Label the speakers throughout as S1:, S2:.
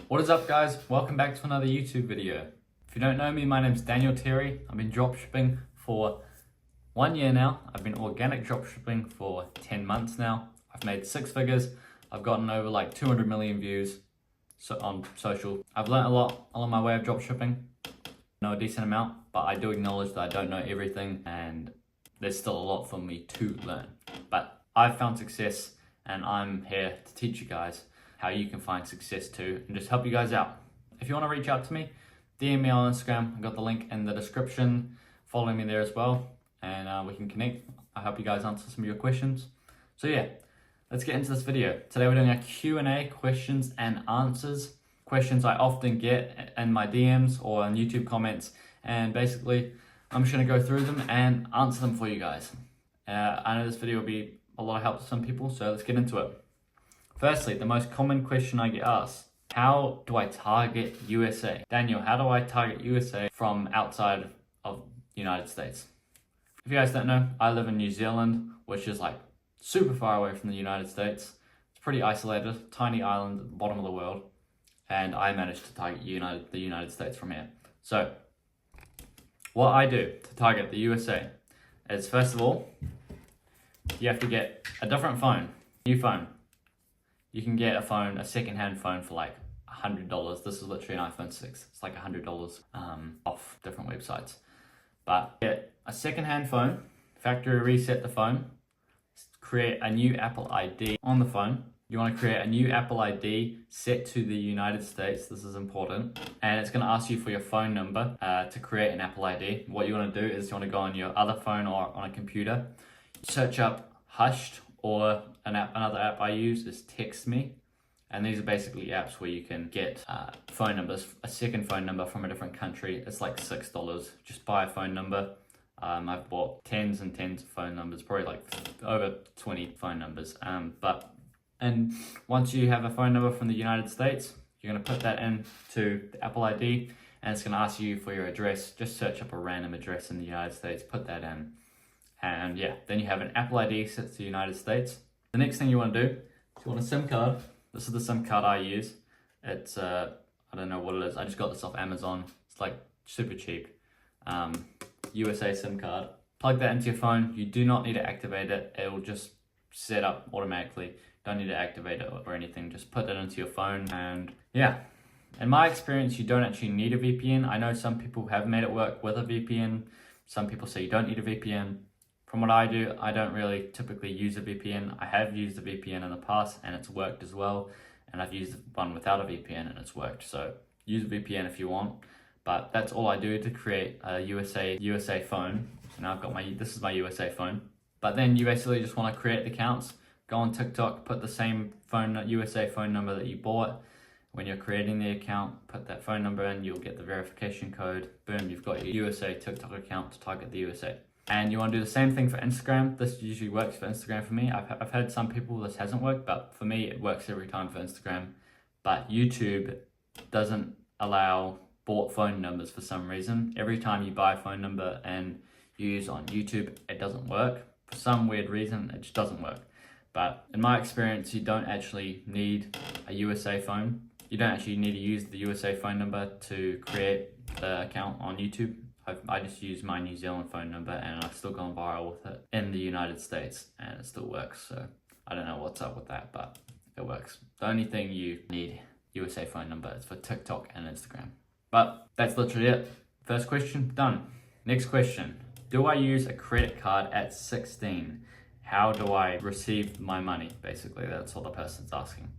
S1: What is up, guys? Welcome back to another YouTube video. If you don't know me, my name's Daniel Terry. I've been dropshipping for 1 year now. I've been organic dropshipping for 10 months now. I've made 6 figures. I've gotten over like 200 million views on social. I've learned a lot along my way of dropshipping. Know a decent amount, but I do acknowledge that I don't know everything and there's still a lot for me to learn. But I've found success and I'm here to teach you guys how you can find success too and just help you guys out. If you want to reach out to me, DM me on Instagram. I've got the link in the description. Follow me there as well and we can connect. I hope you guys answer some of your questions. So yeah, let's get into this video. Today we're doing a Q&A, questions and answers. Questions I often get in my DMs or in YouTube comments, and basically I'm just going to go through them and answer them for you guys. I know this video will be a lot of help to some people, so let's get into it. Firstly, the most common question I get asked: how do I target USA? Daniel, how do I target USA from outside of the United States? If you guys don't know, I live in New Zealand, which is like super far away from the United States. It's pretty isolated, tiny island at the bottom of the world, and I managed to target the United States from here. So what I do to target the USA is, first of all, you have to get a different phone, new phone. You can get a second-hand phone for like $100. This is literally an iPhone 6. It's like $100 off different websites. But get a second-hand phone, factory reset the phone, create a new Apple ID on the phone. You want to create a new Apple ID set to the United States. This is important. And it's going to ask you for your phone number to create an Apple ID. What you want to do is you want to go on your other phone or on a computer, search up Hushed, or another app I use is Text Me. And these are basically apps where you can get phone numbers, a second phone number from a different country. It's like $6. Just buy a phone number. I've bought tens and tens of phone numbers, probably like over 20 phone numbers. And once you have a phone number from the United States, you're going to put that into the Apple ID, and it's going to ask you for your address. Just search up a random address in the United States, put that in, and yeah, then you have an Apple ID set to the United States. The next thing you want to do is you want a SIM card. This is the SIM card I use. It's, I don't know what it is. I just got this off Amazon. It's like super cheap. USA SIM card. Plug that into your phone. You do not need to activate it. It will just set up automatically. Don't need to activate it or anything. Just put that into your phone, and yeah. In my experience, you don't actually need a VPN. I know some people have made it work with a VPN. Some people say you don't need a VPN. From what I do, I don't really typically use a VPN. I have used a VPN in the past and it's worked as well. And I've used one without a VPN and it's worked. So use a VPN if you want. But that's all I do to create a USA phone. So now I've got this is my USA phone. But then you basically just want to create the accounts. Go on TikTok, put the same USA phone number that you bought. When you're creating the account, put that phone number in, you'll get the verification code. Boom, you've got your USA TikTok account to target the USA. And you want to do the same thing for Instagram. This usually works for Instagram for me. I've heard some people this hasn't worked, but for me it works every time for Instagram. But YouTube doesn't allow bought phone numbers for some reason. Every time you buy a phone number and you use on YouTube, it doesn't work. For some weird reason, it just doesn't work. But in my experience, you don't actually need a USA phone. You don't actually need to use the USA phone number to create the account on YouTube. I just use my New Zealand phone number and I've still gone viral with it in the United States and it still works. So I don't know what's up with that, but it works. The only thing you need USA phone number is for TikTok and Instagram. But that's literally it. First question, done. Next question. Do I use a credit card at 16? How do I receive my money? Basically, that's what the person's asking.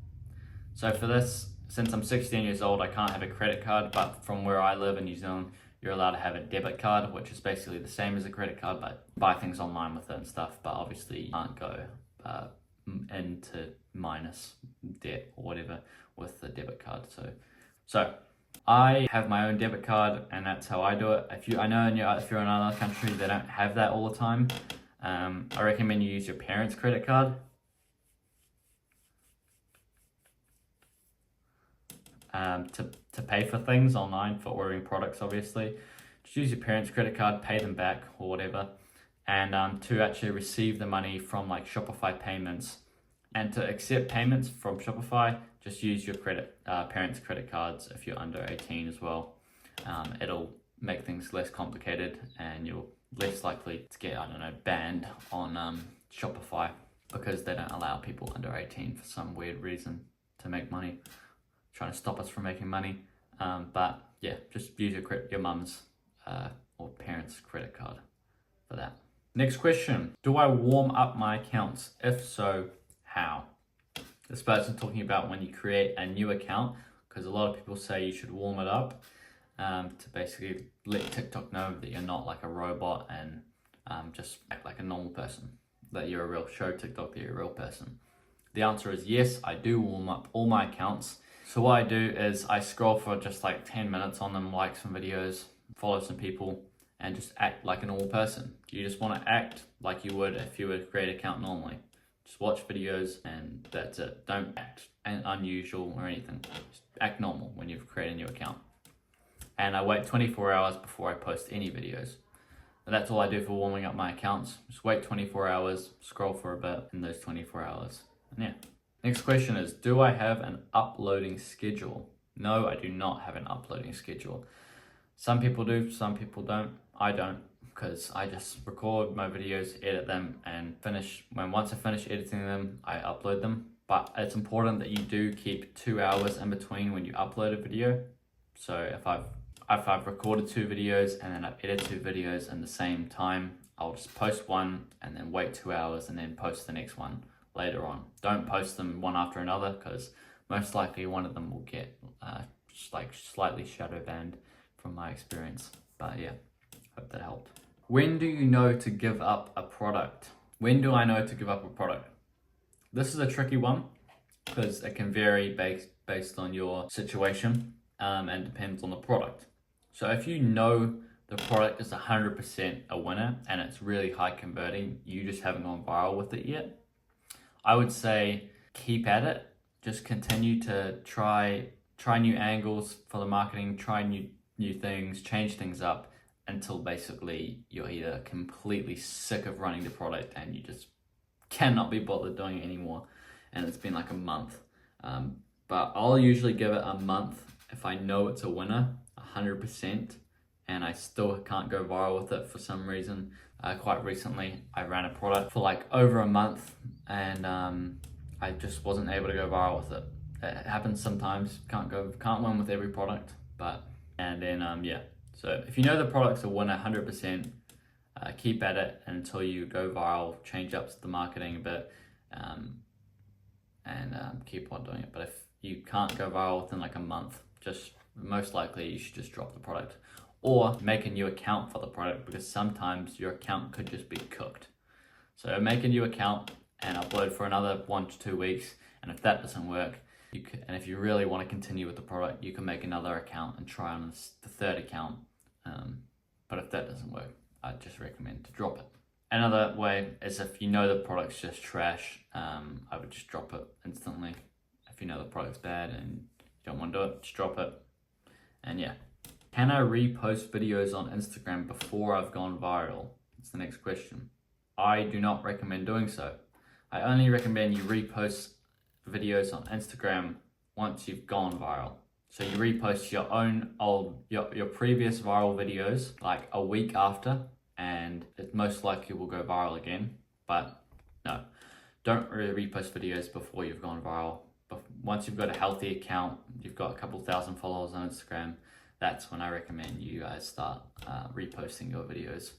S1: So for this, since I'm 16 years old, I can't have a credit card, but from where I live in New Zealand, you're allowed to have a debit card, which is basically the same as a credit card, but buy things online with it and stuff. But obviously you can't go into minus debt or whatever with the debit card. So I have my own debit card and that's how I do it. If you're in another country, they don't have that all the time. I recommend you use your parents' credit card. To pay for things online, for ordering products, obviously. Just use your parents' credit card, pay them back or whatever. And to actually receive the money from like Shopify payments, and to accept payments from Shopify, just use your parents' credit cards if you're under 18 as well. It'll make things less complicated, and you're less likely to get, banned on Shopify, because they don't allow people under 18 for some weird reason to make money, trying to stop us from making money. But yeah, just use your mum's or parents' credit card for that. Next question, do I warm up my accounts? If so, how? This person talking about when you create a new account, because a lot of people say you should warm it up to basically let TikTok know that you're not like a robot, and just act like a normal person, that you're a real, show TikTok that you're a real person. The answer is yes, I do warm up all my accounts. So what I do is I scroll for just like 10 minutes on them, like some videos, follow some people, and just act like a normal person. You just want to act like you would if you were to create an account normally. Just watch videos and that's it. Don't act unusual or anything. Just act normal when you've created a new account. And I wait 24 hours before I post any videos. And that's all I do for warming up my accounts. Just wait 24 hours, scroll for a bit in those 24 hours. And yeah. Next question is, do I have an uploading schedule? No, I do not have an uploading schedule. Some people do, some people don't. I don't, because I just record my videos, edit them, and once I finish editing them, I upload them. But it's important that you do keep 2 hours in between when you upload a video. So if I've recorded 2 videos and then I've edited 2 videos in the same time, I'll just post one and then wait 2 hours and then post the next one later on. Don't post them one after another, because most likely one of them will get just like slightly shadow banned from my experience. But yeah, hope that helped. When do you know to give up a product? When do I know to give up a product? This is a tricky one, because it can vary based on your situation and depends on the product. So if you know the product is 100% a winner and it's really high converting, you just haven't gone viral with it yet, I would say keep at it. Just continue to try new angles for the marketing, try new things, change things up until basically you're either completely sick of running the product and you just cannot be bothered doing it anymore, and it's been like a month. But I'll usually give it a month if I know it's a winner 100% and I still can't go viral with it for some reason. Quite recently I ran a product for like over a month and I just wasn't able to go viral with it. It happens sometimes, can't win with every product, yeah. So if you know the product's a winner 100%, keep at it until you go viral, change up the marketing a bit, and keep on doing it. But if you can't go viral within like a month, just most likely you should just drop the product or make a new account for the product, because sometimes your account could just be cooked. So make a new account and upload for another 1 to 2 weeks, and if that doesn't work, and if you really want to continue with the product, you can make another account and try on the third account. But if that doesn't work, I'd just recommend to drop it. Another way is if you know the product's just trash, I would just drop it instantly. If you know the product's bad and you don't want to do it, just drop it. And yeah. Can I repost videos on Instagram before I've gone viral? That's the next question. I do not recommend doing so. I only recommend you repost videos on Instagram once you've gone viral. So you repost your own your previous viral videos like a week after, and it most likely will go viral again. But no, don't really repost videos before you've gone viral. But once you've got a healthy account, you've got a couple thousand followers on Instagram, that's when I recommend you guys start reposting your videos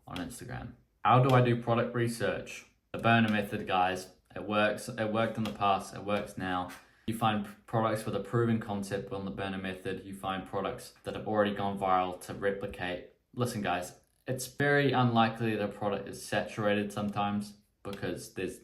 S1: on Instagram. How do I do product research? The burner method, guys. It works. It worked in the past. It works now. You find products with a proven concept on the burner method. You find products that have already gone viral to replicate. Listen, guys, it's very unlikely that a product is saturated sometimes, because there's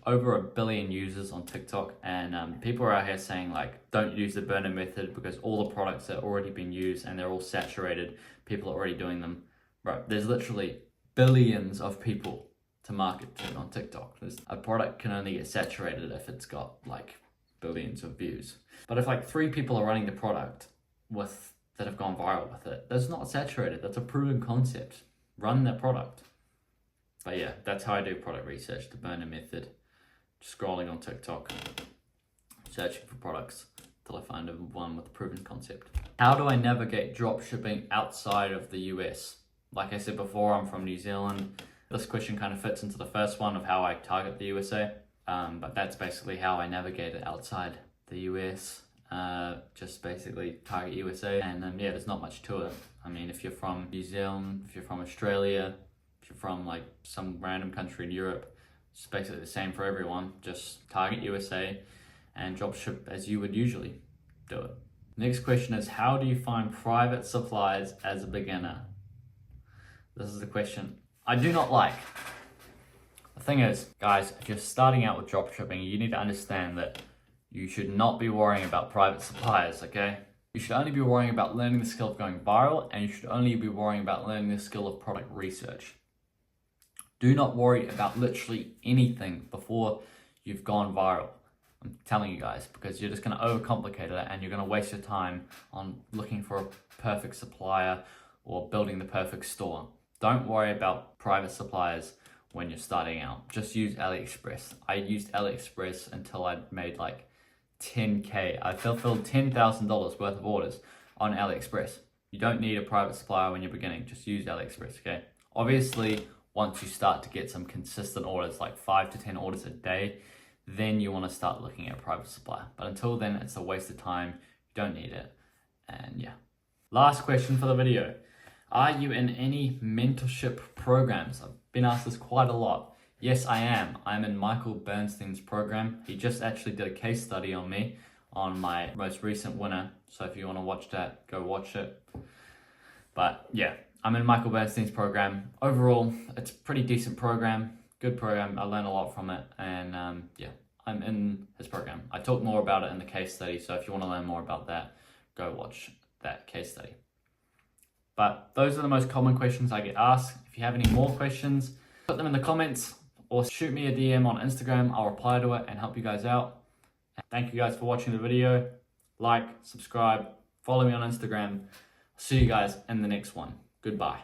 S1: over 1 billion users on TikTok, and people are out here saying like, don't use the burner method because all the products are already been used and they're all saturated. People are already doing them. Right? There's literally billions of people to market to on TikTok. A product can only get saturated if it's got like billions of views. But if like 3 people are running the product that have gone viral with it, that's not saturated. That's a proven concept. Run that product. But yeah, that's how I do product research, the burner method. Just scrolling on TikTok, searching for products till I find one with a proven concept. How do I navigate dropshipping outside of the US? Like I said before, I'm from New Zealand. This question kind of fits into the first one of how I target the USA, but that's basically how I navigate it outside the US. Just basically target USA, and yeah, there's not much to it. I mean, if you're from New Zealand, if you're from Australia, if you're from like some random country in Europe, it's basically the same for everyone. Just target USA and dropship as you would usually do it. Next question is, how do you find private supplies as a beginner? This is the question I do not like. The thing is, guys, if you're starting out with dropshipping, you need to understand that you should not be worrying about private suppliers, okay? You should only be worrying about learning the skill of going viral, and you should only be worrying about learning the skill of product research. Do not worry about literally anything before you've gone viral. I'm telling you guys, because you're just going to overcomplicate it and you're going to waste your time on looking for a perfect supplier or building the perfect store. Don't worry about private suppliers when you're starting out. Just use AliExpress. I used AliExpress until I'd made like 10K. I fulfilled $10,000 worth of orders on AliExpress. You don't need a private supplier when you're beginning. Just use AliExpress, okay? Obviously, once you start to get some consistent orders, like 5 to 10 orders a day, then you want to start looking at a private supplier. But until then, it's a waste of time. You don't need it. And yeah. Last question for the video. Are you in any mentorship programs? I've been asked this quite a lot. Yes, I am. I'm in Michael Bernstein's program. He just actually did a case study on me on my most recent winner. So if you want to watch that, go watch it. But yeah, I'm in Michael Bernstein's program. Overall, it's a pretty decent program. Good program. I learned a lot from it. And yeah, I'm in his program. I talk more about it in the case study. So if you want to learn more about that, go watch that case study. But those are the most common questions I get asked. If you have any more questions, put them in the comments or shoot me a DM on Instagram. I'll reply to it and help you guys out. Thank you guys for watching the video. Like, subscribe, follow me on Instagram. See you guys in the next one. Goodbye.